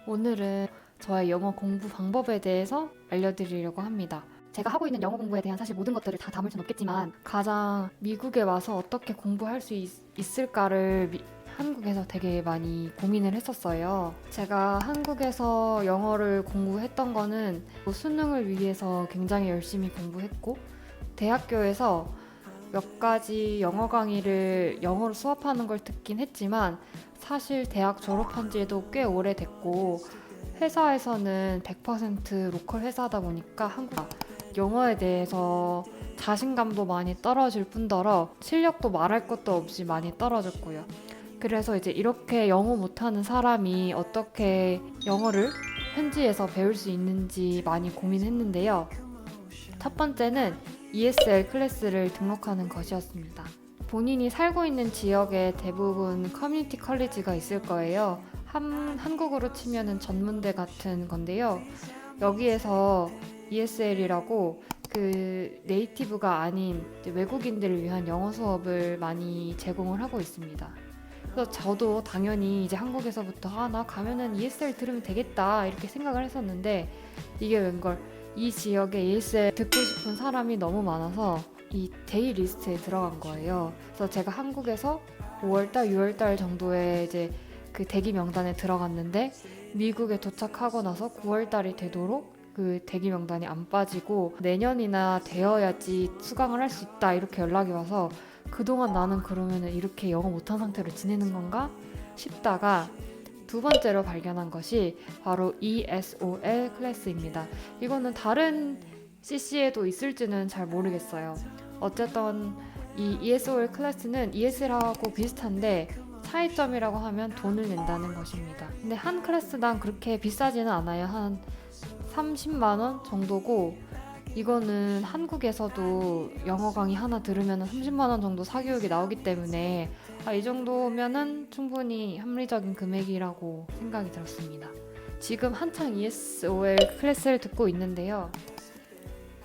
오늘은 저의 영어 공부 방법에 대해서 알려드리려고 합니다. 제가 하고 있는 영어 공부에 대한 사실 모든 것들을 다 담을 순 없겠지만 가장 미국에 와서 어떻게 공부할 수 있을까를 한국에서 되게 많이 고민을 했었어요. 제가 한국에서 영어를 공부했던 거는 수능을 위해서 굉장히 열심히 공부했고 대학교에서 몇 가지 영어 강의를 영어로 수업하는 걸 듣긴 했지만 사실 대학 졸업한 지도 꽤 오래됐고 회사에서는 100% 로컬 회사다 보니까 한국 영어에 대해서 자신감도 많이 떨어질 뿐더러 실력도 말할 것도 없이 많이 떨어졌고요. 그래서 이제 이렇게 영어 못하는 사람이 어떻게 영어를 현지에서 배울 수 있는지 많이 고민했는데요. 첫 번째는 ESL 클래스를 등록하는 것이었습니다. 본인이 살고 있는 지역에 대부분 커뮤니티 컬리지가 있을 거예요. 한국으로 치면은 전문대 같은 건데요. 여기에서 ESL이라고 그 네이티브가 아닌 외국인들을 위한 영어 수업을 많이 제공을 하고 있습니다. 그래서 저도 당연히 이제 한국에서부터 나 가면은 ESL 들으면 되겠다 이렇게 생각을 했었는데 이게 웬걸 이 지역에 ESL 듣고 싶은 사람이 너무 많아서 이 데이 리스트에 들어간 거예요. 그래서 제가 한국에서 5월달, 6월달 정도에 이제 그 대기 명단에 들어갔는데 미국에 도착하고 나서 9월달이 되도록 그 대기 명단이 안 빠지고 내년이나 되어야지 수강을 할 수 있다 이렇게 연락이 와서 그동안 나는 그러면 이렇게 영어 못한 상태로 지내는 건가 싶다가 두 번째로 발견한 것이 바로 ESOL 클래스입니다. 이거는 다른 CC에도 있을지는 잘 모르겠어요. 어쨌든 이 ESOL 클래스는 ESL하고 비슷한데 차이점이라고 하면 돈을 낸다는 것입니다. 근데 한 클래스당 그렇게 비싸지는 않아요. 한 30만 원 정도고 이거는 한국에서도 영어 강의 하나 들으면 30만 원 정도 사교육이 나오기 때문에 이 정도면은 충분히 합리적인 금액이라고 생각이 들었습니다. 지금 한창 ESOL 클래스를 듣고 있는데요.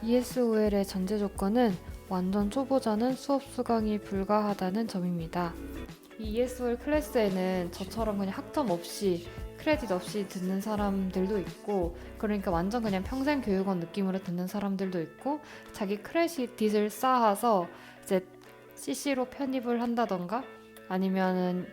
ESOL의 전제 조건은 완전 초보자는 수업 수강이 불가하다는 점입니다. 이 ESOL 클래스에는 저처럼 그냥 학점 없이 크레딧 없이 듣는 사람들도 있고 그러니까 완전 그냥 평생 교육원 느낌으로 듣는 사람들도 있고 자기 크레딧을 쌓아서 이제 CC로 편입을 한다던가 아니면은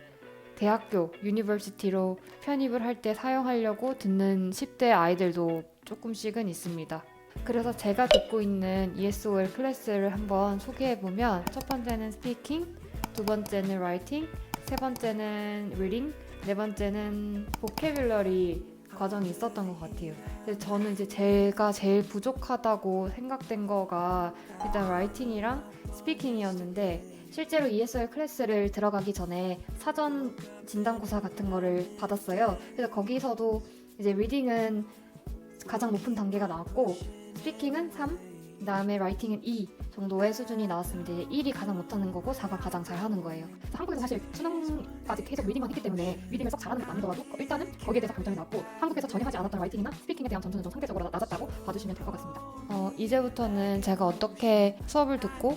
대학교, 유니버시티로 편입을 할 때 사용하려고 듣는 10대 아이들도 조금씩은 있습니다. 그래서 제가 듣고 있는 ESOL 클래스를 한번 소개해보면 첫 번째는 스피킹, 두 번째는 라이팅, 세 번째는 리딩, 네 번째는 보캐뷸러리 과정이 있었던 것 같아요. 근데 저는 이제 제가 제일 부족하다고 생각된 거가 일단 라이팅이랑 스피킹이었는데 실제로 ESL 클래스를 들어가기 전에 사전 진단고사 같은 거를 받았어요. 그래서 거기서도 이제 리딩은 가장 높은 단계가 나왔고 스피킹은 3, 그 다음에 라이팅은 2 정도의 수준이 나왔습니다. 1이 가장 못하는 거고 4가 가장 잘하는 거예요. 한국에서 사실 수능까지 계속 리딩만 했기 때문에 리딩을 썩 잘하는 것도 아니더라도 일단은 거기에 대해서 강점이 나왔고 한국에서 전혀 하지 않았던 라이팅이나 스피킹에 대한 점수는 좀 상대적으로 낮았다고 봐주시면 될 것 같습니다. 이제부터는 제가 어떻게 수업을 듣고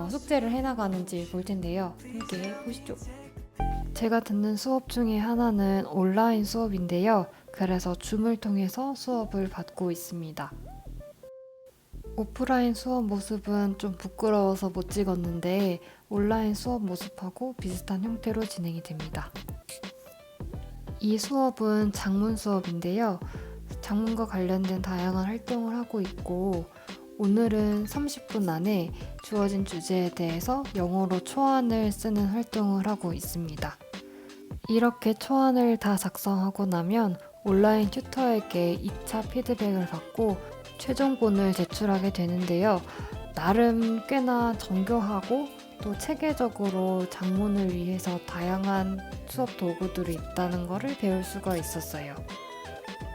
숙제를 해나가는지 볼 텐데요. 함께 보시죠. 제가 듣는 수업 중에 하나는 온라인 수업인데요. 그래서 줌을 통해서 수업을 받고 있습니다. 오프라인 수업 모습은 좀 부끄러워서 못 찍었는데 온라인 수업 모습하고 비슷한 형태로 진행이 됩니다. 이 수업은 작문 수업인데요. 작문과 관련된 다양한 활동을 하고 있고 오늘은 30분 안에 주어진 주제에 대해서 영어로 초안을 쓰는 활동을 하고 있습니다. 이렇게 초안을 다 작성하고 나면 온라인 튜터에게 2차 피드백을 받고 최종본을 제출하게 되는데요. 나름 꽤나 정교하고 또 체계적으로 작문을 위해서 다양한 수업 도구들이 있다는 것을 배울 수가 있었어요.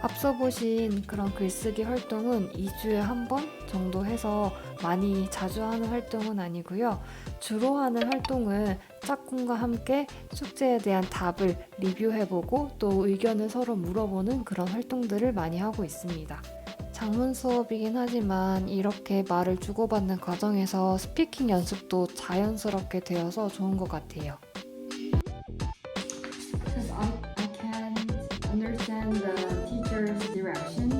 앞서 보신 그런 글쓰기 활동은 2주에 한 번 정도 해서 많이 자주 하는 활동은 아니고요. 주로 하는 활동은 짝꿍과 함께 숙제에 대한 답을 리뷰해보고 또 의견을 서로 물어보는 그런 활동들을 많이 하고 있습니다. 작문 수업이긴 하지만 이렇게 말을 주고받는 과정에서 스피킹 연습도 자연스럽게 되어서 좋은 것 같아요. Because I can't understand following the teacher's direction.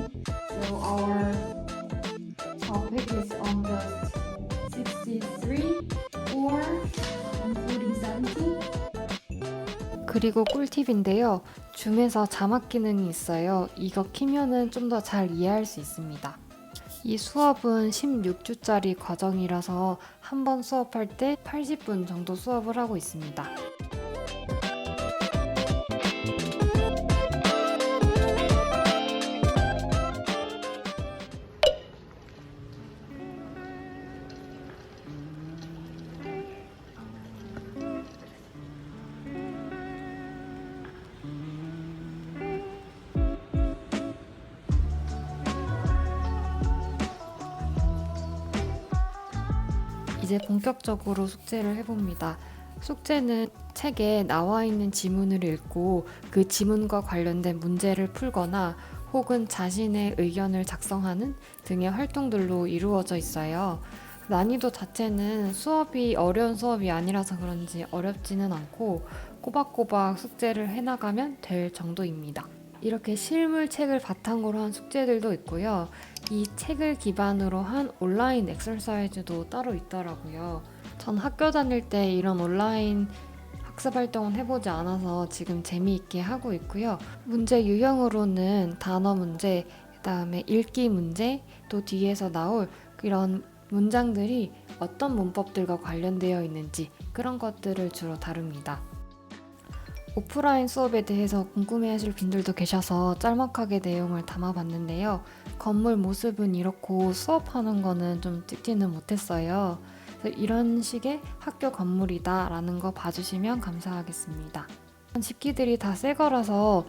So our topic is on the 63 or including 70. 그리고 꿀팁인데요. 줌에서 자막 기능이 있어요. 이거 키면은 좀 더 잘 이해할 수 있습니다. 이 수업은 16주짜리 과정이라서 한 번 수업할 때 80분 정도 수업을 하고 있습니다. 이제 본격적으로 숙제를 해봅니다. 숙제는 책에 나와 있는 지문을 읽고 그 지문과 관련된 문제를 풀거나 혹은 자신의 의견을 작성하는 등의 활동들로 이루어져 있어요. 난이도 자체는 수업이 어려운 수업이 아니라서 그런지 어렵지는 않고 꼬박꼬박 숙제를 해나가면 될 정도입니다. 이렇게 실물 책을 바탕으로 한 숙제들도 있고요. 이 책을 기반으로 한 온라인 엑서사이즈도 따로 있더라고요. 전 학교 다닐 때 이런 온라인 학습 활동은 해보지 않아서 지금 재미있게 하고 있고요. 문제 유형으로는 단어 문제, 그다음에 읽기 문제, 또 뒤에서 나올 이런 문장들이 어떤 문법들과 관련되어 있는지 그런 것들을 주로 다룹니다. 오프라인 수업에 대해서 궁금해하실 분들도 계셔서 짤막하게 내용을 담아봤는데요. 건물 모습은 이렇고 수업하는 거는 좀 찍지는 못했어요. 그래서 이런 식의 학교 건물이다 라는 거 봐주시면 감사하겠습니다. 집기들이 다 새 거라서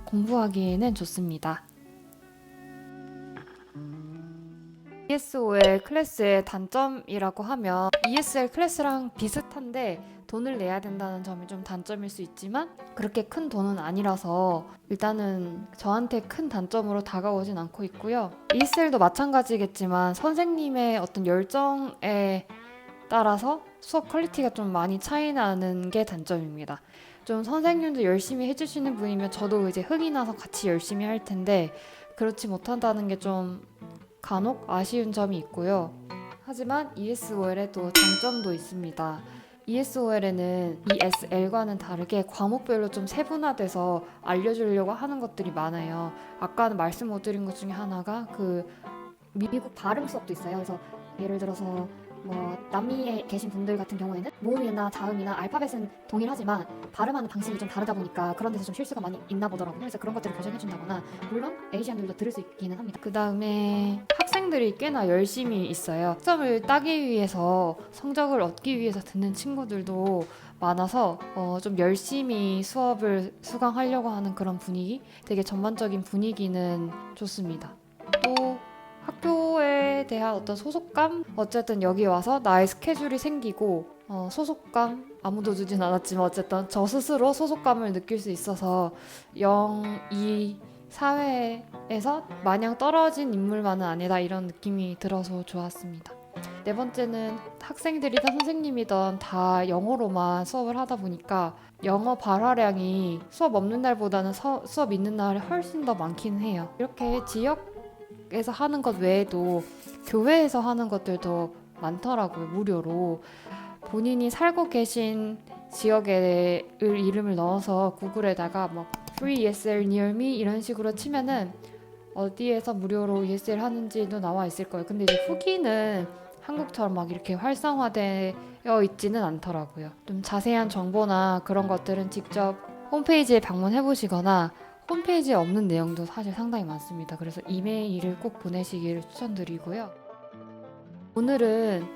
공부하기에는 좋습니다. ESOL 클래스의 단점이라고 하면 ESL 클래스랑 비슷한데 돈을 내야 된다는 점이 좀 단점일 수 있지만 그렇게 큰 돈은 아니라서 일단은 저한테 큰 단점으로 다가오진 않고 있고요. ESL도 마찬가지겠지만 선생님의 어떤 열정에 따라서 수업 퀄리티가 좀 많이 차이 나는 게 단점입니다. 좀 선생님도 열심히 해주시는 분이면 저도 이제 흥이 나서 같이 열심히 할 텐데 그렇지 못한다는 게 좀 간혹 아쉬운 점이 있고요. 하지만 ESOL에도 장점도 있습니다. ESOL에는 ESL과는 다르게 과목별로 좀 세분화돼서 알려주려고 하는 것들이 많아요. 아까는 말씀 못 드린 것 중에 하나가 그 미국 발음 수업도 있어요. 그래서 예를 들어서 남미에 계신 분들 같은 경우에는 모음이나 자음이나 알파벳은 동일하지만 발음하는 방식이 좀 다르다 보니까 그런 데서 좀 실수가 많이 있나 보더라고요. 그래서 그런 것들을 교정해준다거나 물론 에이시안들도 들을 수 있기는 합니다. 그 다음에 학생들이 꽤나 열심히 있어요. 학점을 따기 위해서 성적을 얻기 위해서 듣는 친구들도 많아서 좀 열심히 수업을 수강하려고 하는 그런 분위기, 되게 전반적인 분위기는 좋습니다. 또 학교에 대한 어떤 소속감? 어쨌든 여기 와서 나의 스케줄이 생기고 소속감? 아무도 주진 않았지만 어쨌든 저 스스로 소속감을 느낄 수 있어서 이 사회에서 마냥 떨어진 인물만은 아니다 이런 느낌이 들어서 좋았습니다. 네 번째는 학생들이든 선생님이든 다 영어로만 수업을 하다 보니까 영어 발화량이 수업 없는 날보다는 수업 있는 날이 훨씬 더 많긴 해요. 이렇게 지역에서 하는 것 외에도 교회에서 하는 것들도 많더라고요. 무료로. 본인이 살고 계신 지역의 이름을 넣어서 구글에다가 Free ESL near me 이런 식으로 치면은 어디에서 무료로 ESL 하는지도 나와 있을 거예요. 근데 이제 후기는 한국처럼 막 이렇게 활성화되어 있지는 않더라고요. 좀 자세한 정보나 그런 것들은 직접 홈페이지에 방문해 보시거나 홈페이지에 없는 내용도 사실 상당히 많습니다. 그래서 이메일을 꼭 보내시기를 추천드리고요. 오늘은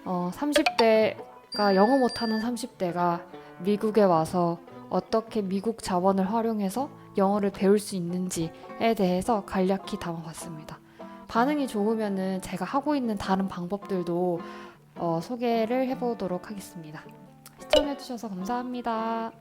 30대가 영어 못하는 30대가 미국에 와서 어떻게 미국 자원을 활용해서 영어를 배울 수 있는지에 대해서 간략히 담아봤습니다. 반응이 좋으면은 제가 하고 있는 다른 방법들도 소개를 해보도록 하겠습니다. 시청해주셔서 감사합니다.